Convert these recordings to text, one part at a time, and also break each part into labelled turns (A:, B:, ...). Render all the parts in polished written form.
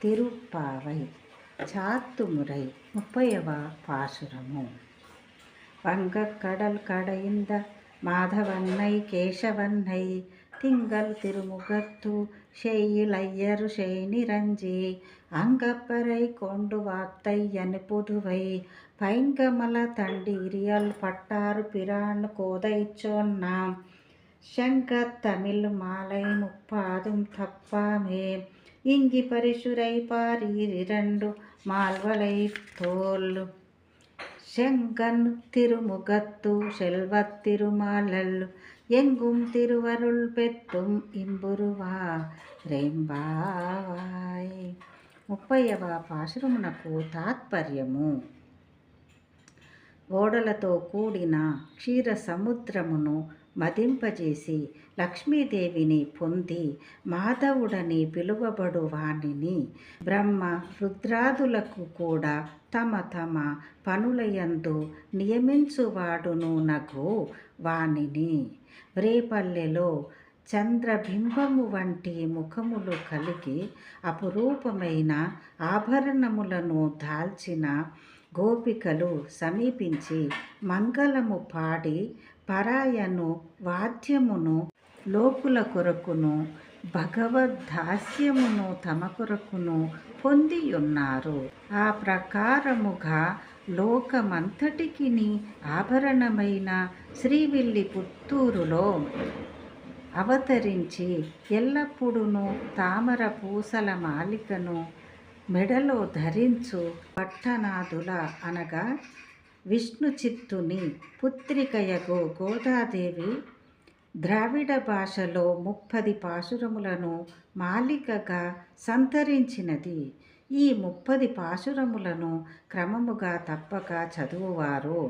A: திருப்பாவை சாத்துமுறை 30వ பாசுரமு. வங்கக்கடல் கடைந்த மாதவன்னை கேசவன்னை திங்கள் திருமுகத்து செய்யிலையரு செய்நிரஞ்சி அங்கப்பறை கொண்டு வார்த்தையனு புதுவை பைங்கமல தண்டீரியல் பட்டாறு பிரான் கோதை சொன்னாம் செங்கத்தமிழ் மாலை முப்பாதும் தப்பாமே இங்கி பரிசுரை பாரீர் இரண்டு மால்வளை தோல் செங்கன் திருமுகத்து செல்வத் திருமாலல் எங்கும் திருவருள் பெற்றும் ఇంబురువా రేంబావాయ్. 30వ పాశురమునకు తాత్పర్యము. ఓడలతో కూడిన క్షీర సముద్రమును మదింపజేసి లక్ష్మీదేవిని పొంది మాధవుడని పిలువబడు వానిని బ్రహ్మ రుద్రాదులకు కూడా తమ తమ పనులయందు నియమించువాడును నగు వానిని రేపల్లెలో చంద్రబింబము వంటి ముఖములు కలిగి అపురూపమైన ఆభరణములను దాల్చిన గోపికలు సమీపించి మంగళము పాడి పరాయను వాద్యమును లోకుల కొరకును భగవద్దాస్యమును తమ కొరకును పొందియున్నారు. ఆ ప్రకారముగా లోకమంతటికిని ఆభరణమైన శ్రీవిల్లిపుత్తూరులో అవతరించి ఎల్లప్పుడూ తామర పూసల మాలికను మెడలో ధరించు పట్టణాదుల అనగా విష్ణు చిత్తుని పుత్రికయగు గోదాదేవి ద్రావిడ భాషలో 30 పాశురములను మాలికగా సంతరించినది. ఈ 30 పాశురములను క్రమముగా తప్పక చదువువారు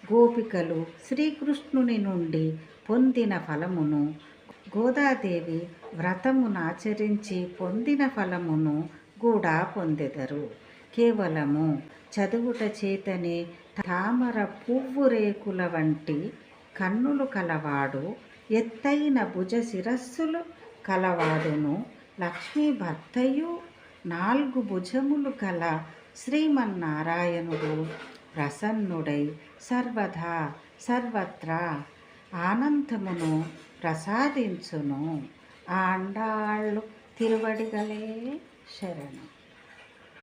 A: గోపికలు శ్రీకృష్ణుని నుండి పొందిన ఫలమును, గోదాదేవి వ్రతమునాచరించి పొందిన ఫలమును కూడా పొందెదరు. కేవలము చదువుట చేతనే తామర పువ్వు రేకుల వంటి కన్నులు కలవాడు, ఎత్తైన భుజ శిరస్సులు కలవాడును, లక్ష్మీ భర్తయు 4 భుజములు గల శ్రీమన్నారాయణుడు ప్రసన్నుడై సర్వదా సర్వత్రా ఆనందమును ప్రసాదించును. ఆండాళ్ళు తిరువడిగలే శరణం.